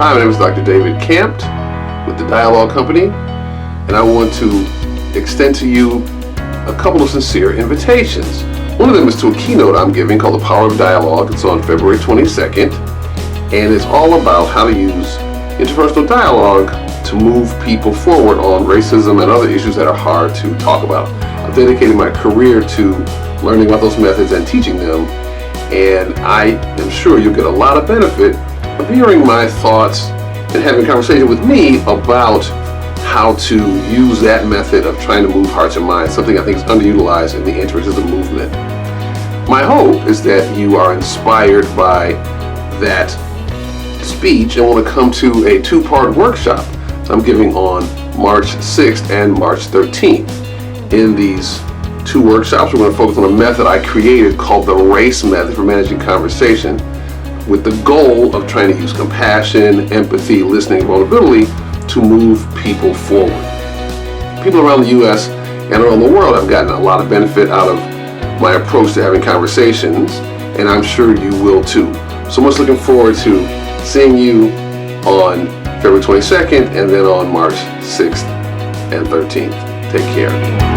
Hi, my name is Dr. David Campt with the Dialogue Company, and I want to extend to you a couple of sincere invitations. One of them is to a keynote I'm giving called The Power of Dialogue. It's on February 22nd, and it's all about how to use interpersonal dialogue to move people forward on racism and other issues that are hard to talk about. I've dedicated my career to learning about those methods and teaching them, and I am sure you'll get a lot of benefit of hearing my thoughts and having a conversation with me about how to use that method of trying to move hearts and minds, something I think is underutilized in the anti-racism movement. My hope is that you are inspired by that speech and want to come to a two-part workshop I'm giving on March 6th and March 13th. In these two workshops, we're going to focus on a method I created called the R.A.C.E method for managing conversation, with the goal of trying to use compassion, empathy, listening, vulnerability to move people forward. People around the U.S. and around the world have gotten a lot of benefit out of my approach to having conversations, and I'm sure you will too. So much looking forward to seeing you on February 22nd and then on March 6th and 13th. Take care.